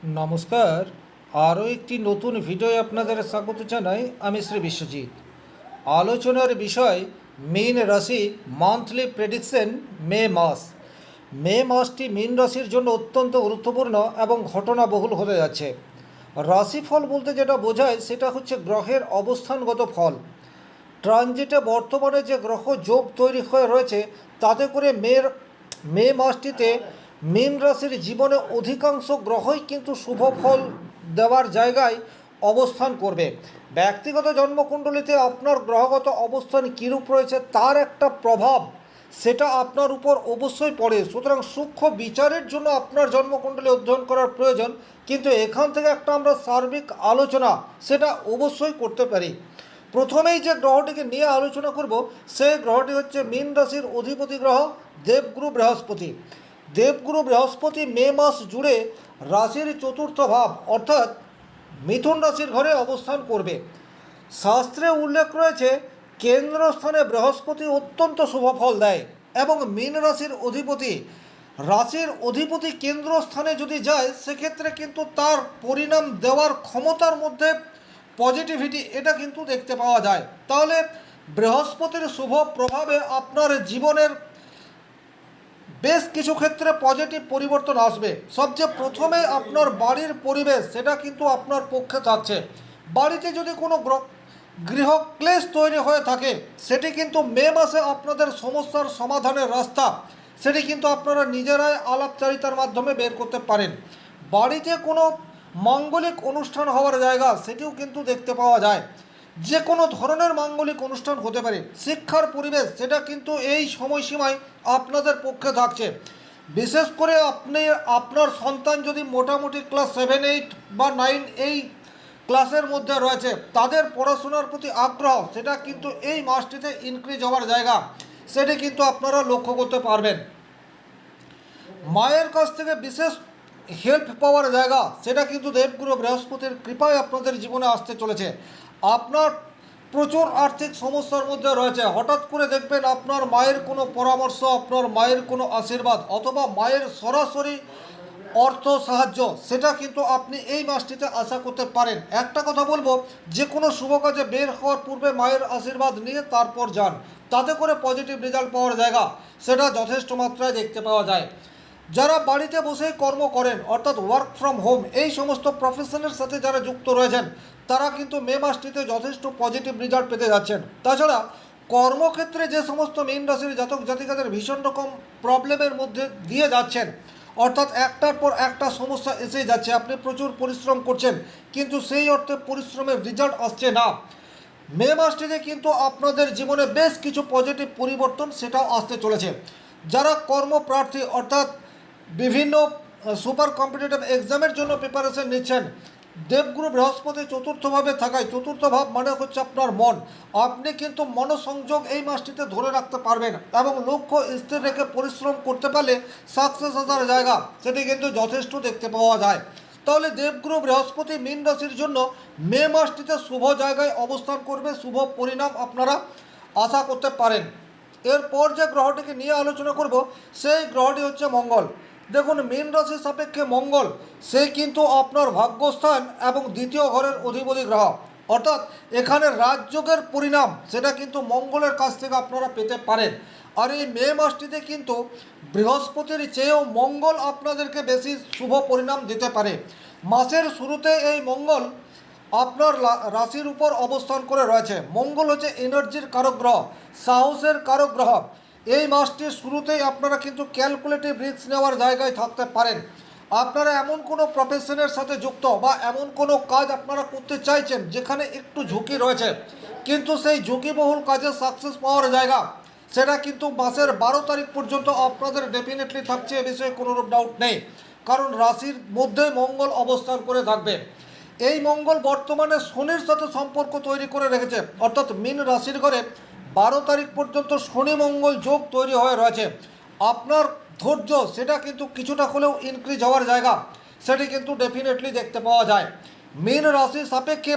নমস্কার। আরও একটি নতুন ভিডিওয় আপনাদের স্বাগত জানাই। আমি শ্রী বিশ্বজিৎ। আলোচনার বিষয় মীন রাশি মান্থলি প্রেডিকশন মে মাসটি মীন রাশির জন্য অত্যন্ত গুরুত্বপূর্ণ এবং ঘটনাবহুল হতে যাচ্ছে। রাশিফল বলতে যেটা বোঝায় সেটা হচ্ছে গ্রহের অবস্থানগত ফল। ট্রানজিটে বর্তমানে যে গ্রহ যোগ তৈরি হয়ে রয়েছে তাতে করে মে মাসটিতে মীন রাশির জীবনে অধিকাংশ গ্রহই কিন্তু শুভ ফল দেওয়ার জায়গায় অবস্থান করবে। ব্যক্তিগত জন্মকুণ্ডলিতে আপনার গ্রহগত অবস্থান কীরূপ রয়েছে তার একটা প্রভাব সেটা আপনার উপর অবশ্যই পড়ে। সুতরাং সূক্ষ্ম বিচারের জন্য আপনার জন্মকুণ্ডলী অধ্যয়ন করার প্রয়োজন, কিন্তু এখান থেকে একটা আমরা সার্বিক আলোচনা সেটা অবশ্যই করতে পারি। প্রথমেই যে গ্রহটিকে নিয়ে আলোচনা করব সেই গ্রহটি হচ্ছে মীন রাশির অধিপতি গ্রহ দেবগুরু বৃহস্পতি। দেবগুরু বৃহস্পতি মে মাস জুড়ে রাশির চতুর্থ ভাব অর্থাৎ মিথুন রাশির ঘরে অবস্থান করবে। শাস্ত্রে উল্লেখ রয়েছে কেন্দ্রস্থানে বৃহস্পতি অত্যন্ত শুভ ফল দেয় এবং মীন রাশির অধিপতি কেন্দ্রস্থানে যদি যায় সেক্ষেত্রে কিন্তু তার পরিণাম দেওয়ার ক্ষমতার মধ্যে পজিটিভিটি এটা কিন্তু দেখতে পাওয়া যায়। তাহলে বৃহস্পতির শুভ প্রভাবে আপনার জীবনের বেশ কিছু ক্ষেত্রে পজিটিভ পরিবর্তন আসবে। সবচেয়ে প্রথমে আপনার বাড়ির পরিবেশ সেটা কিন্তু আপনার পক্ষে থাকছে। বাড়িতে যদি কোনো গৃহক্লেশ তৈরি হয়ে থাকে সেটি কিন্তু মে মাসে আপনাদের সমস্যার সমাধানের রাস্তা সেটি কিন্তু আপনারা নিজেরাই আলাপচারিতার মাধ্যমে বের করতে পারেন। বাড়িতে কোনো মাঙ্গলিক অনুষ্ঠান হওয়ার জায়গা সেটিও কিন্তু দেখতে পাওয়া যায়। যে কোনো ধরনের মাঙ্গলিক অনুষ্ঠান হতে পারে। শিক্ষার পরিবেশ সেটা কিন্তু এই সময়সীমায় আপনাদের পক্ষে থাকছে। বিশেষ করে আপনার সন্তান যদি মোটামুটি ক্লাস 7, 8 বা 9 এই ক্লাসের মধ্যে রয়েছে তাদের পড়াশোনার প্রতি আগ্রহ সেটা কিন্তু এই মাসটিতে ইনক্রিজ হওয়ার জায়গা সেটি কিন্তু আপনারা লক্ষ্য করতে পারবেন। মায়ের কাছ থেকে বিশেষ হেল্প পাওয়ার জায়গা সেটা কিন্তু দেবগুরু বৃহস্পতির কৃপায় আপনাদের জীবনে আসতে চলেছে। আপনার প্রচুর আর্থিক সমস্যার মধ্যে রয়েছে, হঠাৎ করে দেখবেন আপনার মায়ের কোনো পরামর্শ, আপনার মায়ের কোনো আশীর্বাদ অথবা মায়ের সরাসরি অর্থ সাহায্য সেটা কিন্তু আপনি এই মাসটিতে আশা করতে পারেন। একটা কথা বলবো, যে কোনো শুভ কাজে বের হওয়ার পূর্বে মায়ের আশীর্বাদ নিয়ে তারপর যান, তাতে করে পজিটিভ রেজাল্ট পাওয়ার জায়গা সেটা যথেষ্ট মাত্রায় দেখতে পাওয়া যায়। যারা বাড়িতে বসেই কর্ম করেন অর্থাৎ ওয়ার্ক ফ্রম হোম এই সমস্ত প্রফেশনের সাথে যারা যুক্ত রয়েছেন তারা কিন্তু মে মাসটিতে যথেষ্ট পজিটিভ রেজাল্ট পেতে যাচ্ছেন। তাছাড়া কর্মক্ষেত্রে যে সমস্ত মীন রাশির জাতক জাতিকাদের ভীষণ রকম প্রবলেমের মধ্যে দিয়ে যাচ্ছেন, অর্থাৎ একটার পর একটা সমস্যা এসেই যাচ্ছে, আপনি প্রচুর পরিশ্রম করছেন কিন্তু সেই অর্থে পরিশ্রমের রেজাল্ট আসছে না, মে মাসটিতে কিন্তু আপনাদের জীবনে বেশ কিছু পজিটিভ পরিবর্তন সেটাও আসতে চলেছে। যারা কর্মপ্রার্থী অর্থাৎ বিভিন্ন সুপার কম্পিটিটিভ এক্সামের জন্য প্রিপারেশন নিচ্ছেন, দেবগুরু বৃহস্পতি চতুর্থভাবে থাকায়, চতুর্থ ভাব মানে হচ্ছে আপনার মন, আপনি কিন্তু মনোসংযোগ এই মাসটিতে ধরে রাখতে পারবেন এবং লক্ষ্য স্থির রেখে পরিশ্রম করতে পারলে সাকসেস আসার জায়গা সেটি কিন্তু যথেষ্ট দেখতে পাওয়া যায়। তাহলে দেবগুরু বৃহস্পতি মীন রাশির জন্য মে মাসটিতে শুভ জায়গায় অবস্থান করবে, শুভ পরিণাম আপনারা আশা করতে পারেন। এরপর যে গ্রহটিকে নিয়ে আলোচনা করব সেই গ্রহটি হচ্ছে মঙ্গল। দেখুন, মীন রাশির সাপেক্ষে মঙ্গল সে কিন্তু আপনার ভাগ্যস্থান এবং দ্বিতীয় ঘরের অধিপতি গ্রহ, অর্থাৎ এখানে রাজযোগের পরিণাম সেটা কিন্তু মঙ্গলের কাছ থেকে আপনারা পেতে পারেন। আর এই মে মাসটিতে কিন্তু বৃহস্পতির চেয়েও মঙ্গল আপনাদেরকে বেশি শুভ পরিণাম দিতে পারে। মাসের শুরুতে এই মঙ্গল আপনার রাশির উপর অবস্থান করে রয়েছে। মঙ্গল হচ্ছে এনার্জির কারক গ্রহ, সাহসের কারক গ্রহ। এই মাসটির শুরুতেই আপনারা কিন্তু ক্যালকুলেটিভ রিস্ক নেওয়ার জায়গায় থাকতে পারেন। আপনারা এমন কোনো প্রফেশনের সাথে যুক্ত বা এমন কোনো কাজ আপনারা করতে চাইছেন যেখানে একটু ঝুঁকি রয়েছে, কিন্তু সেই ঝুঁকিবহুল কাজে সাকসেস পাওয়ার জায়গা সেটা কিন্তু মাসের 12 তারিখ পর্যন্ত আপনাদের ডেফিনেটলি থাকছে, এ বিষয়ে কোনোরূপ ডাউট নেই, কারণ রাশির মধ্যে মঙ্গল অবস্থান করে থাকবে। এই মঙ্গল বর্তমানে শনির সাথে সম্পর্ক তৈরি করে রেখেছে, অর্থাৎ মীন রাশির ঘরে 12 তারিখ পর্যন্ত শনি মঙ্গল যোগ তৈরি হয়ে রয়েছে। আপনার ধৈর্য সেটা কিন্তু কিছুটা হলেও ইনক্রিজ হওয়ার জায়গা সেটি কিন্তু ডেফিনেটলি দেখতে পাওয়া যায়। মীন রাশির সাপেক্ষে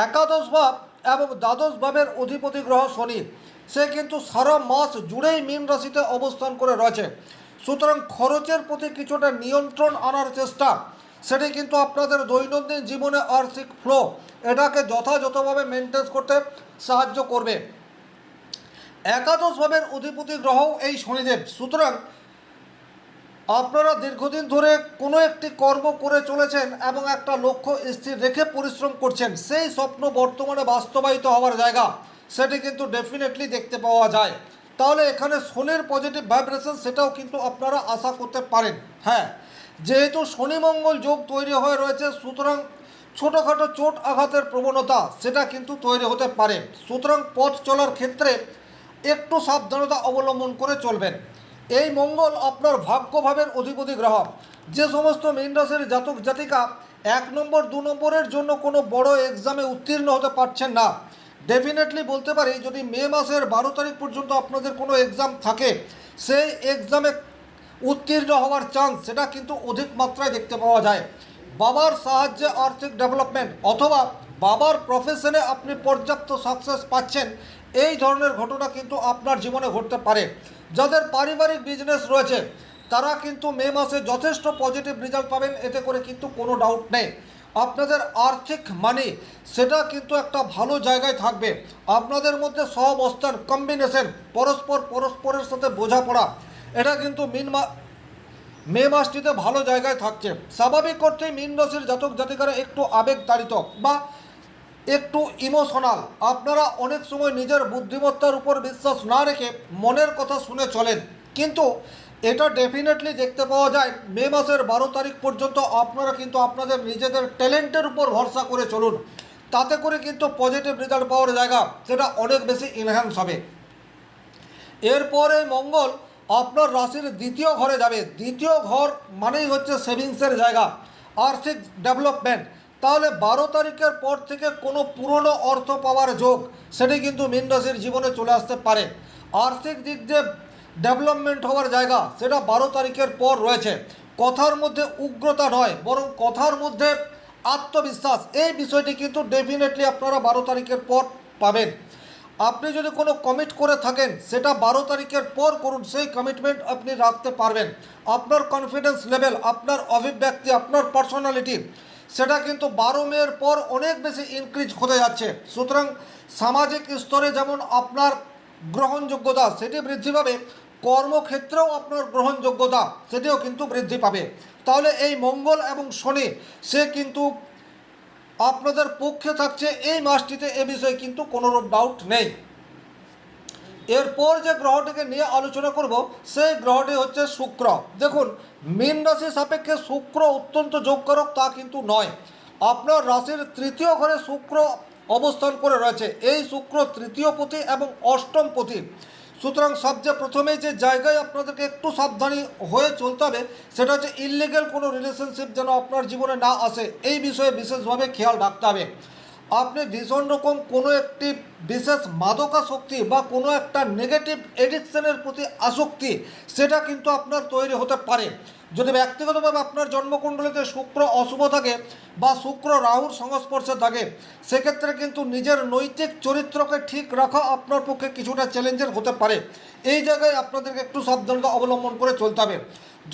একাদশ ভাব এবং দ্বাদশ ভাবের অধিপতি গ্রহ শনি সে কিন্তু সারা মাস জুড়েই মীন রাশিতে অবস্থান করে রয়েছে। সুতরাং খরচের প্রতি কিছুটা নিয়ন্ত্রণ আনার চেষ্টা সেটি কিন্তু আপনাদের দৈনন্দিন জীবনে আর্থিক ফ্লো এটাকে যথাযথভাবে মেনটেন করতে সাহায্য করবে। একাদশ ভাবের অধিপতি গ্রহ এই শনিদেব। সুতরাং আপনারা দীর্ঘদিন ধরে কোনো একটি কর্ম করে চলেছেন এবং একটা লক্ষ্য স্থির রেখে পরিশ্রম করছেন, সেই স্বপ্ন বর্তমানে বাস্তবায়িত হওয়ার জায়গা সেটি কিন্তু ডেফিনেটলি দেখতে পাওয়া যায়। তাহলে এখানে শনির পজিটিভ ভাইব্রেশন সেটাও কিন্তু আপনারা আশা করতে পারেন। হ্যাঁ, যেহেতু শনি মঙ্গল যোগ তৈরি হয়ে রয়েছে, সুতরাং ছোটোখাটো চোট আঘাতের প্রবণতা সেটা কিন্তু তৈরি হতে পারে। সুতরাং পথ চলার ক্ষেত্রে একটু সাবধানতা অবলম্বন করে চলবেন। এই মঙ্গল আপনার ভাগ্যভাবের অধিপতি গ্রহ। যে সমস্ত মীন রাশির জাতক জাতিকা 1 নম্বর 2 নম্বরের জন্য কোনো বড় এক্সামে উত্তীর্ণ হতে পারছেন না, ডেফিনেটলি বলতে পারি যদি মে মাসের 12 তারিখ পর্যন্ত আপনাদের কোনো এক্সাম থাকে, সেই এক্সামে উত্তীর্ণ হওয়ার চান্স সেটা কিন্তু অধিক মাত্রায় দেখতে পাওয়া যায়। বাবার সাহায্যে আর্থিক ডেভেলপমেন্ট অথবা বাবার প্রফেশনে আপনি পর্যাপ্ত সাকসেস পাচ্ছেন, এই ধরনের ঘটনা কিন্তু আপনার জীবনে ঘটতে পারে। যাদের পারিবারিক বিজনেস রয়েছে তারা কিন্তু মে মাসে যথেষ্ট পজিটিভ রেজাল্ট পাবেন, এতে করে কিন্তু কোনো ডাউট নেই। আপনাদের আর্থিক মানি সেটা কিন্তু একটা ভালো জায়গায় থাকবে। আপনাদের মধ্যে সহাবস্থান কম্বিনেশন পরস্পরের সাথে বোঝাপড়া এটা কিন্তু মে মাসটিতে ভালো জায়গায় থাকছে। স্বাভাবিক অর্থেই মীন রাশির জাতক জাতিকারা একটু আবেগতাড়িত বা একটু ইমোশনাল। আপনারা অনেক সময় নিজের বুদ্ধিমত্তার উপর বিশ্বাস না রেখে মনের কথা শুনে চলেন, কিন্তু এটা ডেফিনেটলি দেখতে পাওয়া যায় মে মাসের 12 তারিখ পর্যন্ত আপনারা কিন্তু আপনাদের নিজেদের ট্যালেন্টের উপর ভরসা করে চলুন, তাতে করে কিন্তু পজিটিভ রেজাল্ট পাওয়ার জায়গা সেটা অনেক বেশি এনহ্যান্স হবে। এরপরে মঙ্গল আপনার রাশির দ্বিতীয় ঘরে যাবে। দ্বিতীয় ঘর মানেই হচ্ছে সেভিংসের জায়গা, আর্থিক ডেভেলপমেন্ট। তাহলে 12 তারিখের পর থেকে কোনো পুরনো অর্থ পাওয়ার যোগ সেটি কিন্তু মীন রাশির জীবনে চলে আসতে পারে। আর্থিক দিক দিয়ে ডেভেলপমেন্ট হওয়ার জায়গা সেটা 12 তারিখের পর রয়েছে। কথার মধ্যে উগ্রতা নয়, বরং কথার মধ্যে আত্মবিশ্বাস, এই বিষয়টি কিন্তু ডেফিনেটলি আপনারা 12 তারিখের পর পাবেন। আপনি যদি কোনো কমিট করে থাকেন সেটা 12 তারিখের পর করুন, সেই কমিটমেন্ট আপনি রাখতে পারবেন। আপনার কনফিডেন্স লেভেল, আপনার অভিব্যক্তি, আপনার পার্সোনালিটি সেটা কিন্তু 12 মের পর অনেক বেশি ইনক্রিজ হতে যাচ্ছে। সুতরাং সামাজিক স্তরে যেমন আপনার গ্রহণযোগ্যতা সেটি বৃদ্ধি পাবে, কর্মক্ষেত্রেও আপনার গ্রহণযোগ্যতা সেটিও কিন্তু বৃদ্ধি পাবে। তাহলে এই মঙ্গল এবং শনি সে কিন্তু আপনাদের পক্ষে থাকছে এই মাসটিতে, এ বিষয়ে কিন্তু কোনোরূপ ডাউট নেই। এরপর যে গ্রহটিকে নিয়ে আলোচনা করব সেই গ্রহটি হচ্ছে শুক্র। দেখুন, মীন রাশি সাপেক্ষে শুক্র অত্যন্ত যোগকারক তা কিন্তু নয়। আপনার রাশির তৃতীয় ঘরে শুক্র অবস্থান করে রয়েছে। এই শুক্র তৃতীয় পতি এবং অষ্টম পতি। সুতরাং সবচেয়ে প্রথমেই যে জায়গায় আপনাদেরকে একটু সাবধানী হয়ে চলতে হবে সেটা হচ্ছে ইললিগ্যাল কোনো রিলেশনশিপ যেন আপনার জীবনে না আসে, এই বিষয়ে বিশেষভাবে খেয়াল রাখতে হবে। আপনি ভীষণ রকম কোনো একটি বিশেষ মাদকাসক্তি বা কোনো একটা নেগেটিভ এডিকশনের প্রতি আসক্তি সেটা কিন্তু আপনার তৈরি হতে পারে। যদি ব্যক্তিগতভাবে আপনার জন্মকুণ্ডলিতে শুক্র অশুভ থাকে বা শুক্র রাহুর সংস্পর্শে থাকে, সেক্ষেত্রে কিন্তু নিজের নৈতিক চরিত্রকে ঠিক রাখা আপনার পক্ষে কিছুটা চ্যালেঞ্জের হতে পারে। এই জায়গায় আপনাদেরকে একটু সাবধানতা অবলম্বন করে চলতে হবে।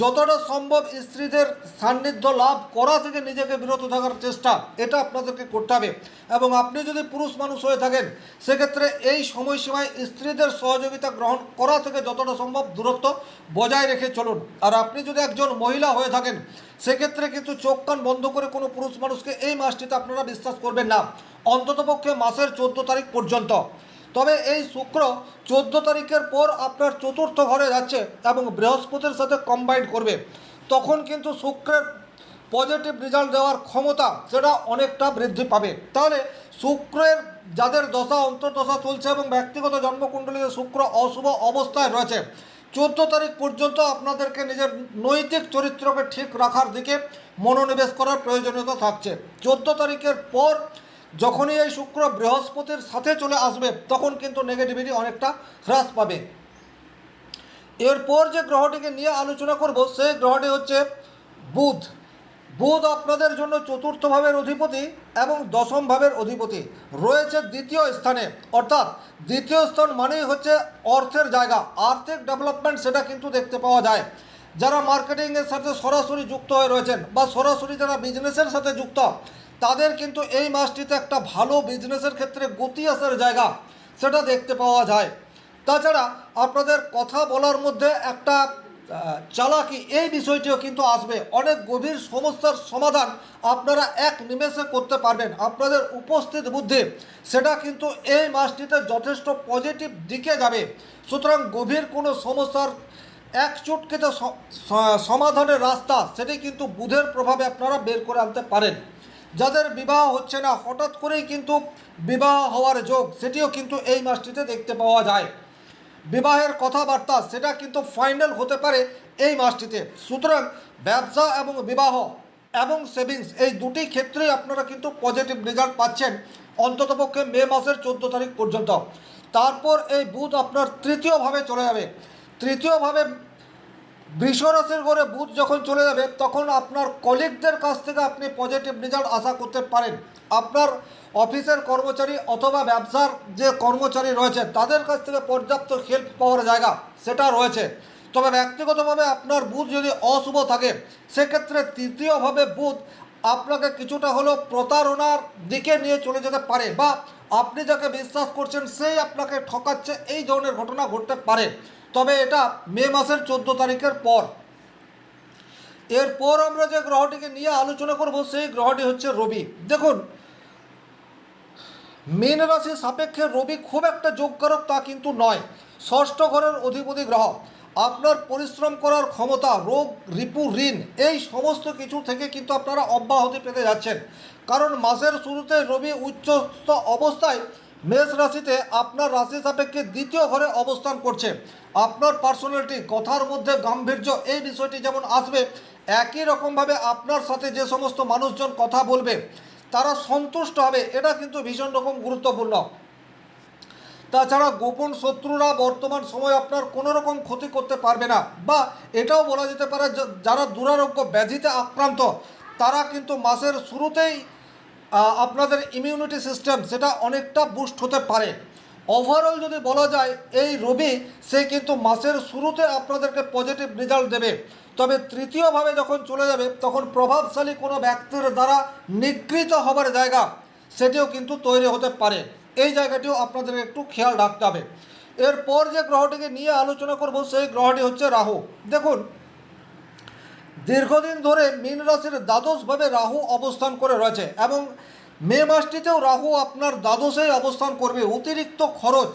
যতটা সম্ভব স্ত্রীদের সান্নিধ্য লাভ করা থেকে নিজেকে বিরত থাকার চেষ্টা এটা আপনাদেরকে করতে হবে। এবং আপনি যদি পুরুষ মানুষ হয়ে থাকেন সেক্ষেত্রে এই সময়সীমায় স্ত্রীদের সহযোগিতা গ্রহণ করা থেকে যতটা সম্ভব দূরত্ব বজায় রেখে চলুন। আর আপনি যদি একজন মহিলা হয়ে থাকেন সেক্ষেত্রে কিন্তু চোখ কান বন্ধ করে কোনো পুরুষ মানুষকে এই মাসটিতে আপনারা বিশ্বাস করবেন না, অন্ততপক্ষে মাসের 14 তারিখ পর্যন্ত। তবে এই শুক্র 14 তারিখের পর আপনার চতুর্থ ঘরে যাচ্ছে এবং বৃহস্পতির সাথে কম্বাইন করবে, তখন কিন্তু শুক্রের পজিটিভ রেজাল্ট দেওয়ার ক্ষমতা সেটা অনেকটা বৃদ্ধি পাবে। তাহলে শুক্রের যাদের দশা অন্তর্দশা চলছে এবং ব্যক্তিগত জন্মকুণ্ডলীতে শুক্র অশুভ অবস্থায় রয়েছে, 14 তারিখ পর্যন্ত আপনাদেরকে নিজের নৈতিক চরিত্রকে ঠিক রাখার দিকে মনোনিবেশ করার প্রয়োজনীয়তা থাকছে। 14 তারিখের পর যখনই এই শুক্র বৃহস্পতির সাথে চলে আসবে তখন কিন্তু নেগেটিভিটি অনেকটা হ্রাস পাবে। এরপর যে গ্রহটিকে নিয়ে আলোচনা করব সেই গ্রহটি হচ্ছে বুধ। বুধ আপনাদের জন্য চতুর্থ ভাবের অধিপতি এবং দশম ভাবের অধিপতি, রয়েছে দ্বিতীয় স্থানে। অর্থাৎ দ্বিতীয় স্থান মানেই হচ্ছে অর্থের জায়গা, আর্থিক ডেভেলপমেন্ট সেটা কিন্তু দেখতে পাওয়া যায়। যারা মার্কেটিংয়ের সাথে সরাসরি যুক্ত হয়ে রয়েছেন বা সরাসরি যারা বিজনেসের সাথে যুক্ত, তাদের কিন্তু এই মাসটিতে একটা ভালো বিজনেসের ক্ষেত্রে গতি আসার জায়গা সেটা দেখতে পাওয়া যায়। তাছাড়া আপনাদের কথা বলার মধ্যে একটা চালাকি, এই বিষয়টিও কিন্তু আসবে। অনেক গভীর সমস্যার সমাধান আপনারা এক নিমেষে করতে পারবেন। আপনাদের উপস্থিত বুদ্ধি সেটা কিন্তু এই মাসটিতে যথেষ্ট পজিটিভ দিকে যাবে। সুতরাং গভীর কোনো সমস্যার এক চুটকিতে সমাধানের রাস্তা সেটি কিন্তু বুধের প্রভাবে আপনারা বের করে আনতে পারেন। যাদের বিবাহ হচ্ছে না, হঠাৎ করেই কিন্তু বিবাহ হওয়ার যোগ সেটিও কিন্তু এই মাসটিতে দেখতে পাওয়া যায়। বিবাহের কথাবার্তা সেটা কিন্তু ফাইনাল হতে পারে এই মাসটিতে। সুতরাং ব্যবসা এবং বিবাহ এবং সেভিংস এই দুটি ক্ষেত্রেই আপনারা কিন্তু পজিটিভ রেজাল্ট পাচ্ছেন অন্ততপক্ষে মে মাসের 14 তারিখ পর্যন্ত। তারপর এই বুধ আপনার তৃতীয়ভাবে চলে যাবে। তৃতীয়ভাবে বৃষ রাশির ঘরে বুধ যখন চলে যাবে তখন আপনার কলিগদের কাছ থেকে আপনি পজিটিভ রেজাল্ট আশা করতে পারেন। আপনার অফিসের কর্মচারী অথবা ব্যবসার যে কর্মচারী রয়েছে তাদের কাছ থেকে পর্যাপ্ত হেল্প পাওয়ার জায়গা সেটা রয়েছে। তবে ব্যক্তিগতভাবে আপনার বুধ যদি অশুভ থাকে সেক্ষেত্রে তৃতীয়ভাবে বুধ আপনাকে কিছুটা হলেও প্রতারণার দিকে নিয়ে চলে যেতে পারে, বা আপনি যাকে বিশ্বাস করছেন সেই আপনাকে ঠকাচ্ছে, এই ধরনের ঘটনা ঘটতে পারে। তবে এটা মে মাসের 14 তারিখের পর। এরপর আমরা যে গ্রহটিকে নিয়ে আলোচনা করব সেই গ্রহটি হচ্ছে রবি। দেখুন, মীন রাশির সাপেক্ষে রবি খুব একটা যোগকারক তা কিন্তু নয়। ষষ্ঠ ঘরের অধিপতি গ্রহ। আপনার পরিশ্রম করার ক্ষমতা, রোগ রিপু ঋণ এই সমস্ত কিছু থেকে কিন্তু আপনারা অব্যাহতি পেতে যাচ্ছেন। কারণ মাসের শুরুতে রবি উচ্চস্থ অবস্থায় মেষ রাশিতে আপনার রাশি সাপেক্ষে দ্বিতীয় ঘরে অবস্থান করছে। আপনার পার্সোনালিটি, কথার মধ্যে গাম্ভীর্য এই বিষয়টি যেমন আসবে, একই রকমভাবে আপনার সাথে যে সমস্ত মানুষজন কথা বলবে তারা সন্তুষ্ট হবে, এটা কিন্তু ভীষণ রকম গুরুত্বপূর্ণ। তাছাড়া গোপন শত্রুরা বর্তমান সময় আপনার কোনো রকম ক্ষতি করতে পারবে না, বা এটাও বলা যেতে পারে যারা দুরারোগ্য ব্যাধিতে আক্রান্ত তারা কিন্তু মাসের শুরুতেই আপনাদের ইমিউনিটি সিস্টেম সেটা অনেকটা বুস্ট হতে পারে। ওভারঅল যদি বলা যায় এই রবি সে কিন্তু মাসের শুরুতে আপনাদেরকে পজিটিভ রেজাল্ট দেবে। তবে তৃতীয়ভাবে যখন চলে যাবে তখন প্রভাবশালী কোনো ব্যক্তির দ্বারা নিগৃহীত হবার জায়গা সেটিও কিন্তু তৈরি হতে পারে। এই জায়গাটিও আপনাদের একটু খেয়াল রাখতে হবে। এরপর যে গ্রহটিকে নিয়ে আলোচনা করব সেই গ্রহটি হচ্ছে রাহু। দেখুন, দীর্ঘদিন ধরে মীন রাশির দ্বাদশভাবে রাহু অবস্থান করে রয়েছে এবং মে মাসটিতেও রাহু আপনার দ্বাদশেই অবস্থান করবে। অতিরিক্ত খরচ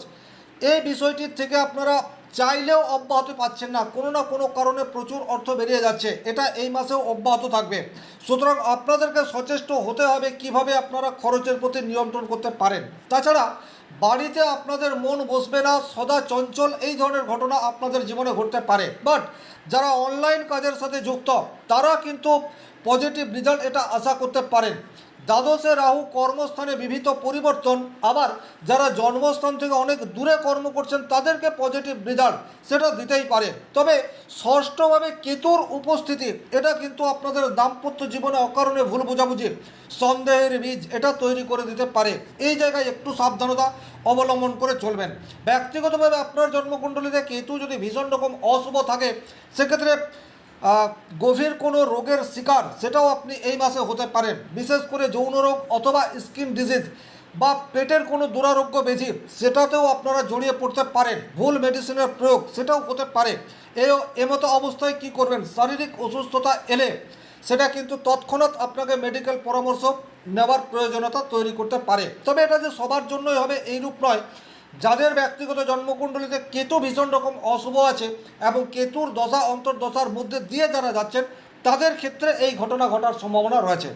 এই বিষয়টির থেকে আপনারা চাইলেও অব্যাহতি পাচ্ছেন না, কোনো না কোনো কারণে প্রচুর অর্থ বেরিয়ে যাচ্ছে, এটা এই মাসেও অব্যাহত থাকবে। সুতরাং আপনাদেরকে সচেষ্ট হতে হবে কিভাবে আপনারা খরচের প্রতি নিয়ন্ত্রণ করতে পারেন। তাছাড়া বাড়িতে আপনাদের মন বসবে না, সদা চঞ্চল এই ধরনের ঘটনা আপনাদের জীবনে ঘটতে পারে। বাট যারা অনলাইন কাজের সাথে যুক্ত তারা কিন্তু পজিটিভ রেজাল্ট এটা আশা করতে পারেন। দ্বাদশে রাহু কর্মস্থানে বিবিধ পরিবর্তন, আবার যারা জন্মস্থান থেকে অনেক দূরে কর্ম করছেন তাদেরকে পজিটিভ রেজাল্ট সেটা দিতেই পারে। তবে ষষ্ঠভাবে কেতুর উপস্থিতি এটা কিন্তু আপনাদের দাম্পত্য জীবনে অকারণে ভুল বোঝাবুঝি, সন্দেহের বীজ এটা তৈরি করে দিতে পারে। এই জায়গায় একটু সাবধানতা অবলম্বন করে চলবেন। ব্যক্তিগতভাবে আপনার জন্মকুণ্ডলীতে কেতু যদি ভীষণ রকম অশুভ থাকে সেক্ষেত্রে গভীর কোনো রোগের শিকার সেটাও আপনি এই মাসে হতে পারেন। বিশেষ করে যৌন রোগ অথবা স্কিন ডিজিজ বা পেটের কোনো দুরারোগ্য ব্যাধি সেটাতেও আপনারা জড়িয়ে পড়তে পারেন। ভুল মেডিসিনের প্রয়োগ সেটাও হতে পারে। এমতো অবস্থায় কি করবেন, শারীরিক অসুস্থতা এলে সেটা কিন্তু তৎক্ষণাৎ আপনাকে মেডিকেল পরামর্শ নেওয়ার প্রয়োজনীয়তা তৈরি করতে পারে। তবে এটা যে সবার জন্যই হবে এইরূপ নয়। যাদের ব্যক্তিগত জন্মকুণ্ডলীতে কেতু ভীষণ রকম অশুভ আছে এবং কেতুর দশা অন্তর্দশার মধ্যে দিয়ে যারা যাচ্ছেন তাদের ক্ষেত্রে এই ঘটনা ঘটার সম্ভাবনা রয়েছে।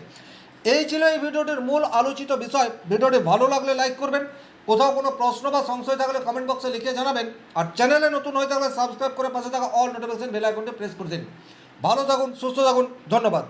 এই ছিল এই ভিডিওটির মূল আলোচিত বিষয়। ভিডিওটি ভালো লাগলে লাইক করবেন, কোথাও কোনো প্রশ্ন বা সংশয় থাকলে কমেন্ট বক্সে লিখে জানাবেন, আর চ্যানেলে নতুন হয়ে থাকলে সাবস্ক্রাইব করে পাশে থাকা অল নোটিফিকেশন বেল আইকনটি প্রেস করে দিন। ভালো থাকুন, সুস্থ থাকুন, ধন্যবাদ।